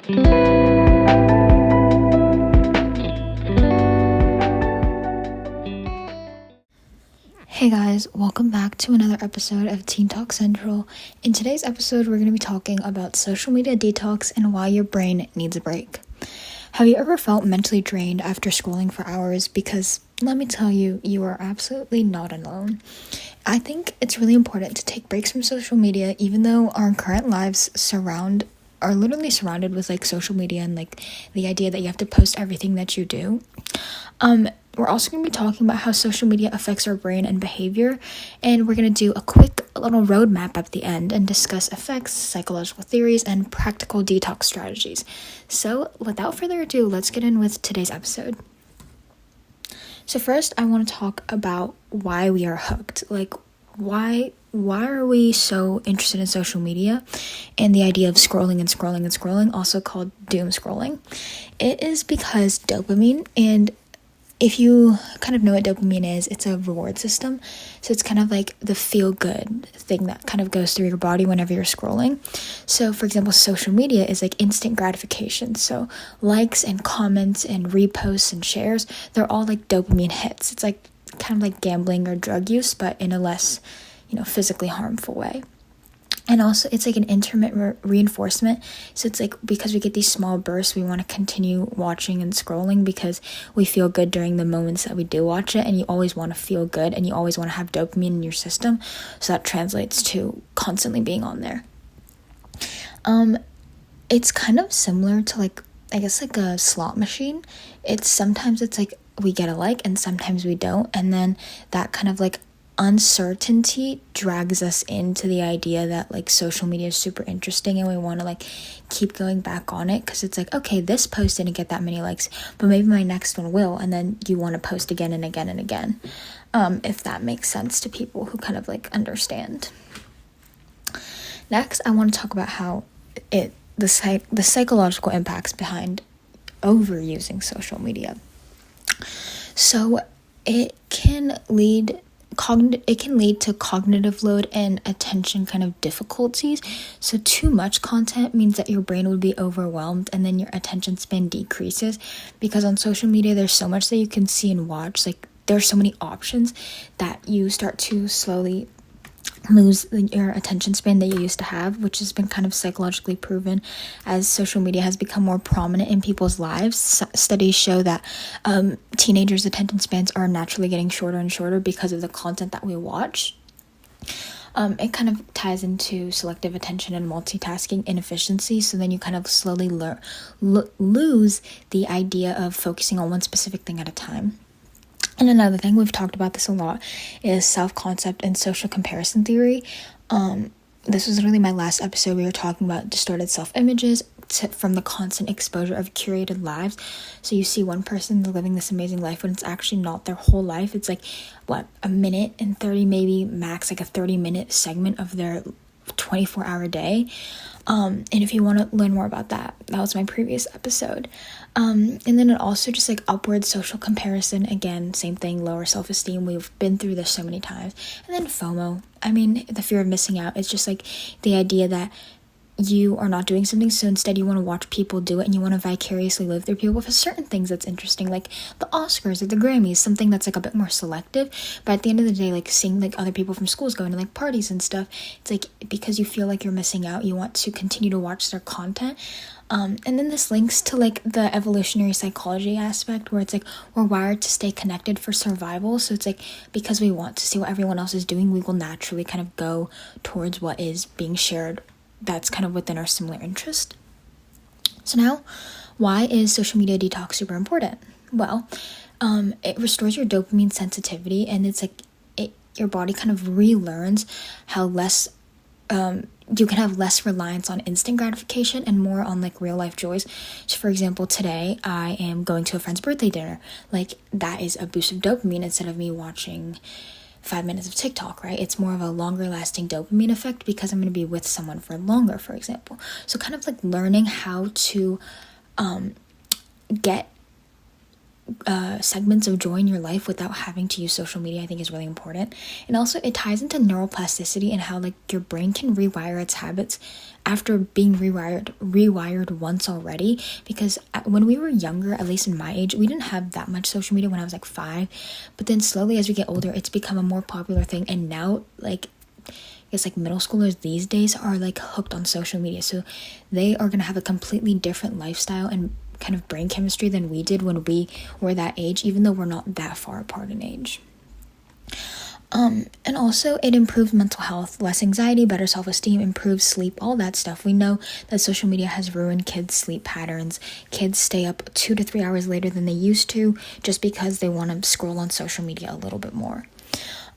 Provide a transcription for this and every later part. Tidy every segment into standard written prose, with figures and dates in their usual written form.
Hey guys, welcome back to another episode of Teen Talk Central. In today's episode, we're going to be talking about social media detox and why your brain needs a break. Have you ever felt mentally drained after scrolling for hours? Because let me tell you, you are absolutely not alone. I think it's really important to take breaks from social media, even though our current lives are literally surrounded with like social media and like the idea that you have to post everything that you do. We're also going to be talking about how social media affects our brain and behavior, and we're going to do a quick little roadmap at the end and discuss effects, psychological theories, and practical detox strategies. So without further ado, let's get in with today's episode. So first, I want to talk about why we are hooked. Like, why are we so interested in social media and the idea of scrolling, also called doom scrolling? It is because dopamine, and if you kind of know what dopamine is, it's a reward system. So it's kind of like the feel-good thing that kind of goes through your body whenever you're scrolling. So, for example, social media is like instant gratification. So likes and comments and reposts and shares, they're all like dopamine hits. It's like kind of like gambling or drug use, but in a less, physically harmful way. And also, it's like an intermittent reinforcement. So it's like because we get these small bursts, we want to continue watching and scrolling because we feel good during the moments that we do watch it. And you always want to feel good and you always want to have dopamine in your system. So that translates to constantly being on there. It's kind of similar to like, I guess like a slot machine. Sometimes it's like we get a like and sometimes we don't. And then that kind of like uncertainty drags us into the idea that like social media is super interesting and we want to like keep going back on it because it's like, okay, this post didn't get that many likes, but maybe my next one will, and then you want to post again and again and again, if that makes sense to people who kind of like understand. Next, I want to talk about how the psychological impacts behind overusing social media. So it can lead to cognitive load and attention kind of difficulties. So too much content means that your brain would be overwhelmed and then your attention span decreases because on social media there's so much that you can see and watch. Like there's so many options that you start to slowly lose your attention span that you used to have, which has been kind of psychologically proven as social media has become more prominent in people's lives. Studies show that teenagers' attention spans are naturally getting shorter and shorter because of the content that we watch. It kind of ties into selective attention and multitasking inefficiency, so then you kind of slowly lose the idea of focusing on one specific thing at a time. And another thing, we've talked about this a lot, is self-concept and social comparison theory. This was literally my last episode. We were talking about distorted self-images from the constant exposure of curated lives. So you see one person living this amazing life when it's actually not their whole life. It's like, a minute and 30, maybe max, like a 30-minute segment of their 24-hour day. And if you want to learn more about that was my previous episode. And then it also just like upward social comparison, again, same thing, lower self-esteem. We've been through this so many times. And then FOMO, the fear of missing out. It's just like the idea that you are not doing something, so instead you want to watch people do it and you want to vicariously live through people for certain things that's interesting, like the Oscars or the Grammys, something that's like a bit more selective. But at the end of the day, like seeing like other people from schools going to like parties and stuff, it's like because you feel like you're missing out, you want to continue to watch their content. And then this links to like the evolutionary psychology aspect where it's like we're wired to stay connected for survival. So it's like because we want to see what everyone else is doing, we will naturally kind of go towards what is being shared that's kind of within our similar interest. So now, why is social media detox super important? Well, it restores your dopamine sensitivity, and it's like your body kind of relearns how you can have less reliance on instant gratification and more on like real life joys. So for example, today I am going to a friend's birthday dinner. Like that is a boost of dopamine instead of me watching 5 minutes of TikTok, right? It's more of a longer lasting dopamine effect because I'm going to be with someone for longer, for example. So kind of like learning how to get segments of joy in your life without having to use social media, I think is really important. And also it ties into neuroplasticity and how like your brain can rewire its habits after being rewired once already. Because when we were younger, at least in my age, we didn't have that much social media when I was like 5, but then slowly as we get older, it's become a more popular thing. And now like it's like middle schoolers these days are like hooked on social media, so they are gonna have a completely different lifestyle and kind of brain chemistry than we did when we were that age, even though we're not that far apart in age. And also it improves mental health, less anxiety, better self-esteem, improves sleep, all that stuff. We know that social media has ruined kids' sleep patterns. Kids stay up 2 to 3 hours later than they used to just because they want to scroll on social media a little bit more.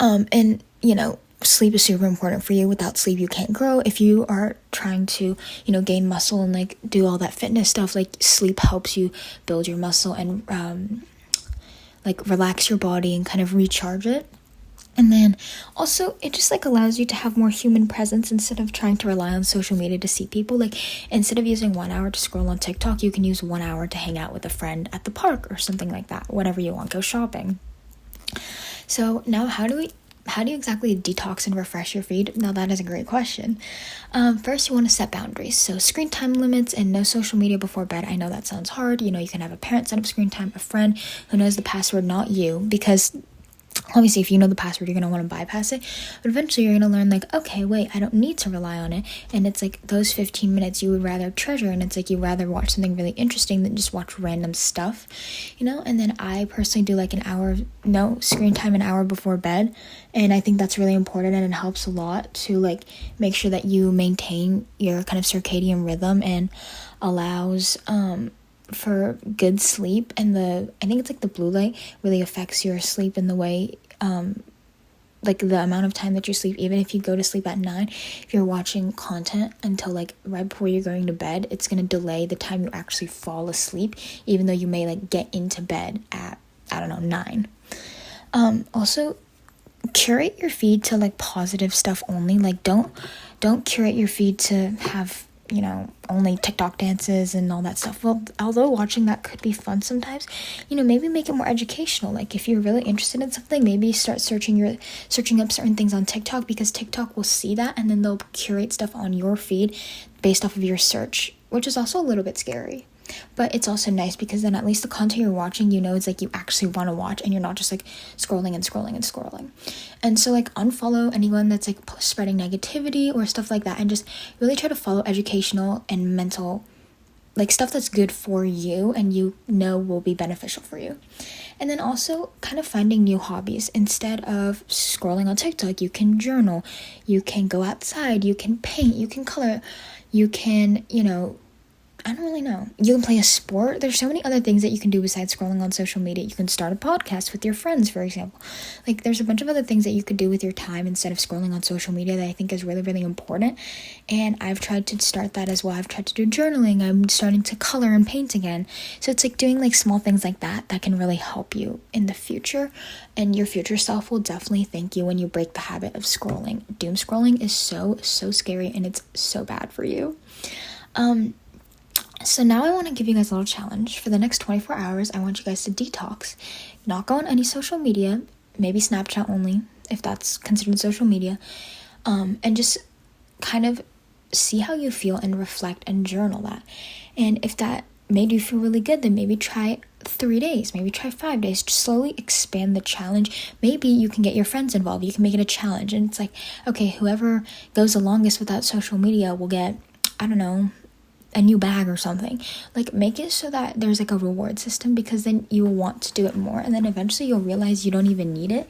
And you know, sleep is super important for you. Without sleep, you can't grow. If you are trying to, you know, gain muscle and like do all that fitness stuff, like sleep helps you build your muscle and like relax your body and kind of recharge it. And then also it just like allows you to have more human presence instead of trying to rely on social media to see people. Like instead of using 1 hour to scroll on TikTok, you can use 1 hour to hang out with a friend at the park or something like that, whatever you want, go shopping. So now how do you exactly detox and refresh your feed? Now that is a great question. First, you want to set boundaries. So screen time limits and no social media before bed. I know that sounds hard. You know, you can have a parent set up screen time, a friend who knows the password, not you, because obviously if you know the password, you're going to want to bypass it, but eventually you're going to learn like, okay, wait, I don't need to rely on it. And it's like those 15 minutes you would rather treasure, and it's like you'd rather watch something really interesting than just watch random stuff, you know. And then I personally do like an hour, no screen time, an hour before bed, and I think that's really important, and it helps a lot to like make sure that you maintain your kind of circadian rhythm and allows for good sleep. And I think it's like the blue light really affects your sleep in the way like the amount of time that you sleep. Even if you go to sleep at 9, if you're watching content until like right before you're going to bed, it's going to delay the time you actually fall asleep, even though you may like get into bed at, I don't know, 9. Also curate your feed to like positive stuff only. Like don't curate your feed to have, you know, only TikTok dances and all that stuff. Well, although watching that could be fun sometimes, you know, maybe make it more educational. Like if you're really interested in something, maybe start searching up certain things on TikTok, because TikTok will see that and then they'll curate stuff on your feed based off of your search, which is also a little bit scary. But it's also nice because then at least the content you're watching, you know, it's like you actually want to watch and you're not just like scrolling and scrolling and scrolling. And so like unfollow anyone that's like spreading negativity or stuff like that, and just really try to follow educational and mental, like stuff that's good for you and you know will be beneficial for you. And then also kind of finding new hobbies. Instead of scrolling on TikTok, you can journal, you can go outside, you can paint, you can color, you can, you know, I don't really know. You can play a sport. There's so many other things that you can do besides scrolling on social media. You can start a podcast with your friends, for example. Like there's a bunch of other things that you could do with your time instead of scrolling on social media that I think is really, really important. And I've tried to start that as well. I've tried to do journaling. I'm starting to color and paint again. So it's like doing like small things like that can really help you in the future. And your future self will definitely thank you when you break the habit of scrolling. Doom scrolling is so scary and it's so bad for you. So now I want to give you guys a little challenge. For the next 24 hours, I want you guys to detox, not go on any social media, maybe Snapchat only, if that's considered social media, and just kind of see how you feel and reflect and journal that. And if that made you feel really good, then maybe try 3 days, maybe try 5 days. Just slowly expand the challenge. Maybe you can get your friends involved. You can make it a challenge. And it's like, okay, whoever goes the longest without social media will get, I don't know, a new bag or something. Like make it so that there's like a reward system, because then you will want to do it more, and then eventually you'll realize you don't even need it,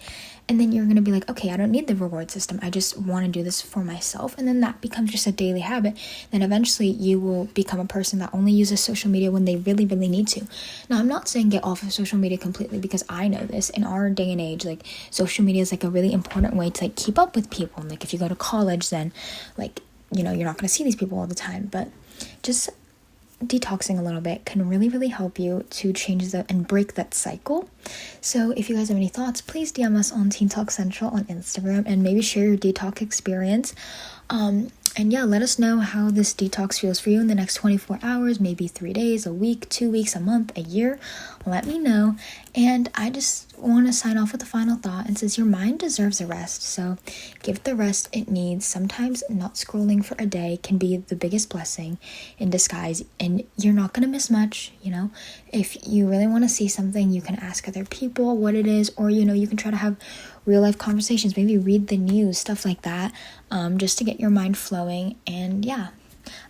and then you're gonna be like, okay, I don't need the reward system, I just want to do this for myself. And then that becomes just a daily habit. Then eventually you will become a person that only uses social media when they really, really need to. Now I'm not saying get off of social media completely, because I know this in our day and age, like social media is like a really important way to like keep up with people. And like if you go to college, then like, you know, you're not going to see these people all the time, but just detoxing a little bit can really, really help you to change and break that cycle. So if you guys have any thoughts, please DM us on Teen Talk Central on Instagram and maybe share your detox experience. And yeah, let us know how this detox feels for you in the next 24 hours, maybe 3 days, a week, 2 weeks, a month, a year. Let me know. And I just want to sign off with a final thought and says your mind deserves a rest. So give it the rest it needs. Sometimes not scrolling for a day can be the biggest blessing in disguise, and you're not going to miss much. If you really want to see something, you can ask other people what it is, or you can try to have real life conversations, maybe read the news, stuff like that, just to get your mind flowing. And yeah,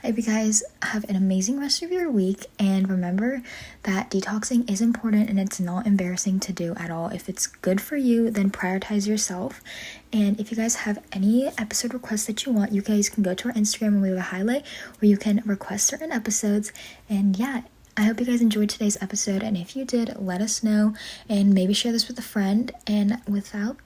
I hope you guys have an amazing rest of your week, and remember that detoxing is important and it's not embarrassing to do at all. If it's good for you, then prioritize yourself. And if you guys have any episode requests that you want, you guys can go to our Instagram and we have a highlight where you can request certain episodes. And yeah, I hope you guys enjoyed today's episode, and if you did, let us know, and maybe share this with a friend. And without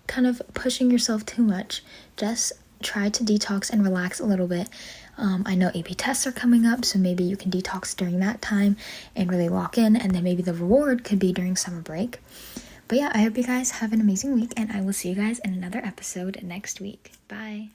kind of pushing yourself too much, just try to detox and relax a little bit. I know AP tests are coming up, so maybe you can detox during that time and really lock in, and then maybe the reward could be during summer break. But yeah, I hope you guys have an amazing week, and I will see you guys in another episode next week. Bye.